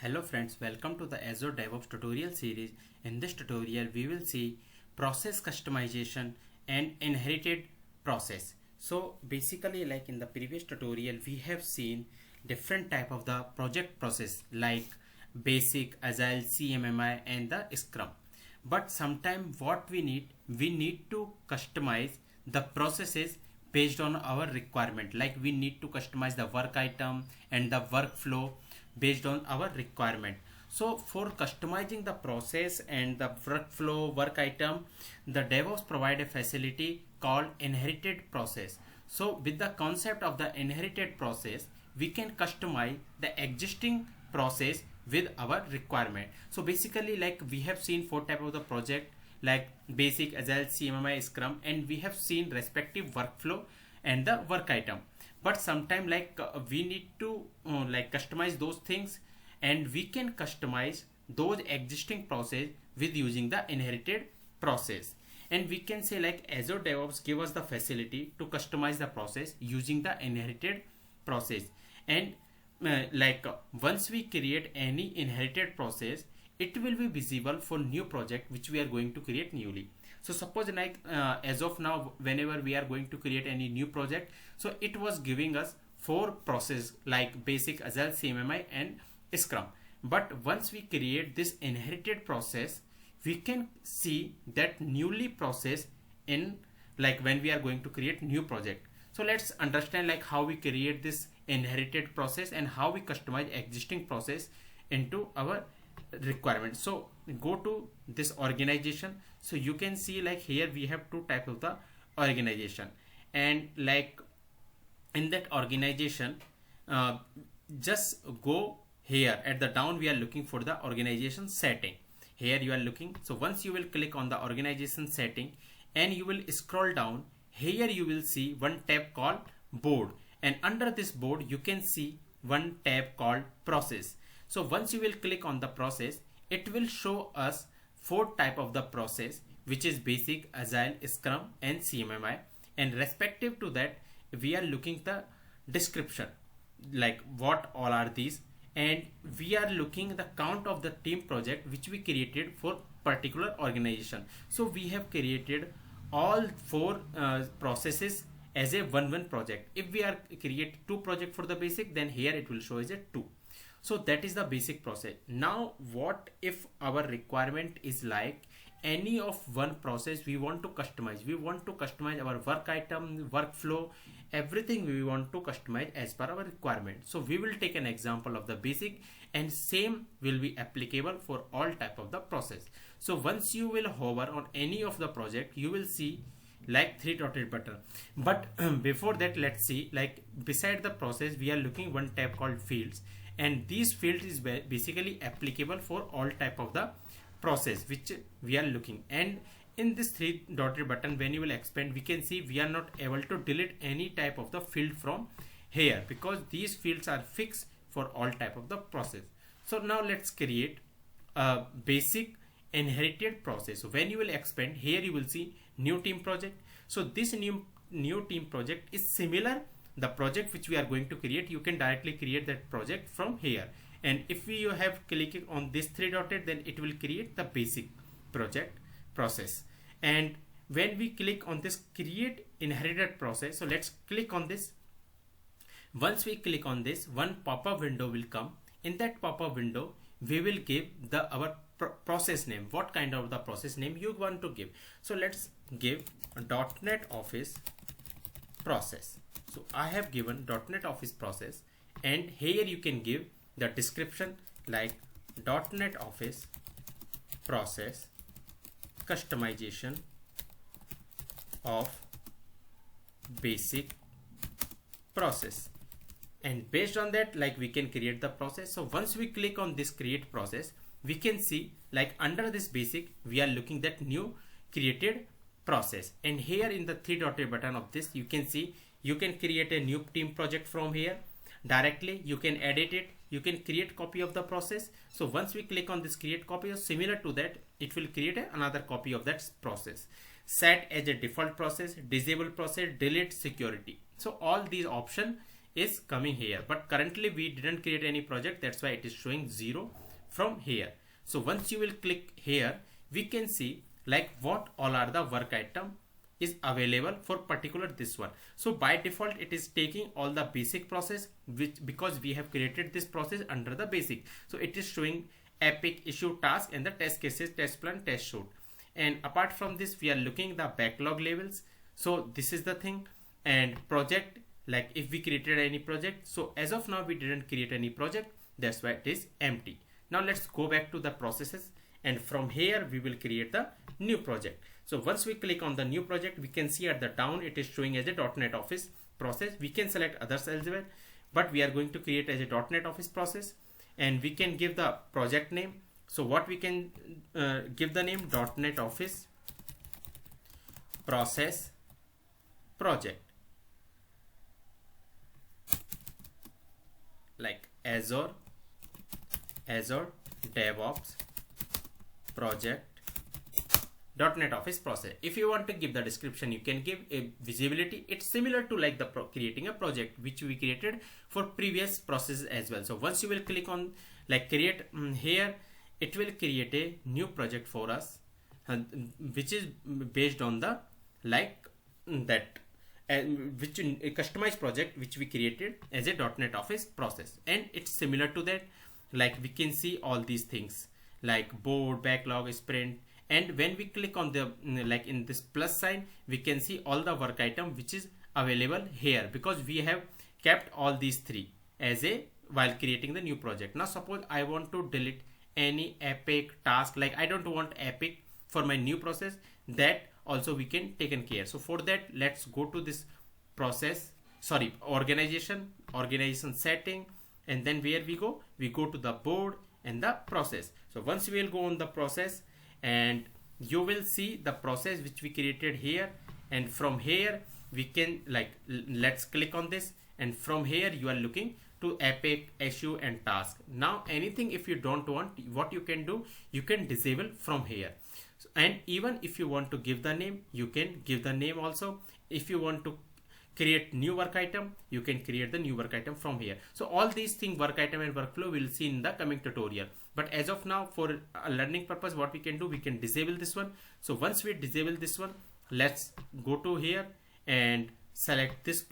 Hello friends, welcome to the Azure DevOps tutorial series. In this tutorial, we will see process customization and inherited process. So basically, like in the previous tutorial, we have seen different type of the project process like basic, agile, CMMI and the Scrum. But sometimes what we need to customize the processes based on our requirement. Like we need to customize the work item and the workflow based on our requirement. So for customizing the process and the workflow work item, the DevOps provide a facility called inherited process. So with the concept of the inherited process, we can customize the existing process with our requirement. So basically, like we have seen four type of the project like basic, agile, CMMI, Scrum, and we have seen respective workflow and the work item. But sometimes we need to like customize those things, and we can customize those existing process with using the inherited process. And we can say like Azure DevOps give us the facility to customize the process using the inherited process. And once we create any inherited process, it will be visible for new project which we are going to create newly. So suppose as of now, whenever we are going to create any new project, so it was giving us four process like basic, agile, CMMI and Scrum. But once we create this inherited process, we can see that newly process in like when we are going to create new project. So let's understand like how we create this inherited process and how we customize existing process into our requirement. So go to this organization. So you can see like here we have two types of the organization, and like in that organization, just go here at the down. We are looking for the organization setting. Here you are looking. So once you will click on the organization setting and you will scroll down, here you will see one tab called board, and under this board you can see one tab called process. So once you will click on the process, it will show us four type of the process, which is basic, agile, Scrum and CMMI. And respective to that, we are looking the description, like what all are these, and we are looking the count of the team project which we created for particular organization. So we have created all four processes as a one project. If we are create two project for the basic, then here it will show as a two. So that is the basic process. Now what if our requirement is like any of one process we want to customize? We want to customize our work item, workflow, everything we want to customize as per our requirement. So we will take an example of the basic, and same will be applicable for all type of the process. So once you will hover on any of the project, you will see like three dotted button. But before that, let's see like beside the process we are looking one tab called fields, and these fields is basically applicable for all type of the process which we are looking. And in this three dotted button, when you will expand, we can see we are not able to delete any type of the field from here because these fields are fixed for all type of the process. So now let's create a basic inherited process. So when you will expand, here you will see new team project. So this new team project is similar the project which we are going to create. You can directly create that project from here, and if you have clicked on this three dotted, then it will create the basic project process. And when we click on this create inherited process, so let's click on this. Once we click on this, one pop-up window will come. In that pop-up window, we will give our process name. What kind of the process name you want to give? So let's give a .NET Office process. So I have given .NET Office process, and here you can give the description like .NET Office process customization of basic process. And based on that, like we can create the process. So once we click on this create process, we can see like under this basic, we are looking that new created process. And here in the three dotted button of this, you can see you can create a new team project from here directly. You can edit it. You can create copy of the process. So once we click on this create copy, similar to that, it will create another copy of that process. Set as a default process, disable process, delete security. So all these options is coming here, but currently we didn't create any project, that's why it is showing 0 from here. So once you will click here, we can see like what all are the work item is available for particular this one. So by default it is taking all the basic process, which because we have created this process under the basic, so it is showing epic, issue, task, and the test cases, test plan, test shoot. And apart from this, we are looking the backlog levels. So this is the thing. And project, like if we created any project, so as of now we didn't create any project, that's why it is empty. Now let's go back to the processes, and from here we will create the new project. So once we click on the new project, we can see at the down it is showing as a .NET Office process. We can select others as well, but we are going to create as a .NET Office process, and we can give the project name. So what we can give the name .NET Office process project, like Azure DevOps project .NET Office process. If you want to give the description, you can give a visibility. It's similar to like the creating a project which we created for previous processes as well. So once you will click on like create here, it will create a new project for us, which is based on the like that which a customized project which we created as a .NET Office process. And it's similar to that, like we can see all these things like board, backlog, sprint. And when we click on the like in this plus sign, we can see all the work item which is available here, because we have kept all these three as a while creating the new project. Now suppose I want to delete any epic task, like I don't want epic for my new process, that also we can taken care. So for that, let's go to this process, sorry, organization setting, and then where we go to the board and the process. So once we will go on the process, and you will see the process which we created here, and from here we can like let's click on this, and from here you are looking to epic, issue, and task. Now anything if you don't want, what you can do, you can disable from here. And even if you want to give the name, you can give the name also. If you want to create new work item, you can create the new work item from here. So all these things, work item and workflow, we'll see in the coming tutorial. But as of now, for a learning purpose, what we can do, we can disable this one. So once we disable this one, let's go to here and select this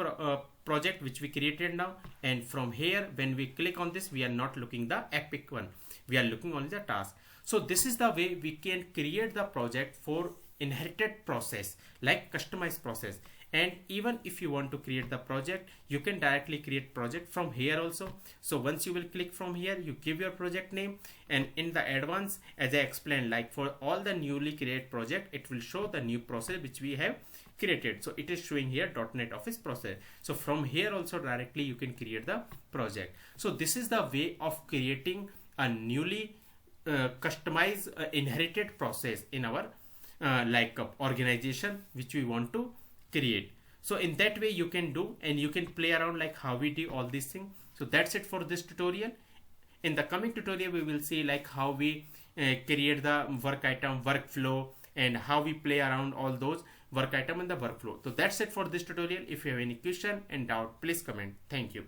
project which we created now. And from here, when we click on this, we are not looking the epic one, we are looking only the task. So this is the way we can create the project for inherited process, like customized process. And even if you want to create the project, you can directly create project from here also. So once you will click from here, you give your project name, and in the advanced, as I explained, like for all the newly created project, it will show the new process which we have created. So it is showing here .NET Office process. So from here also directly you can create the project. So this is the way of creating a newly customized inherited process in our like organization which we want to create. So in that way you can do, and you can play around like how we do all these things. So that's it for this tutorial. In the coming tutorial we will see like how we create the work item, workflow, and how we play around all those work item and the workflow. So that's it for this tutorial. If you have any question and doubt, please comment. Thank you.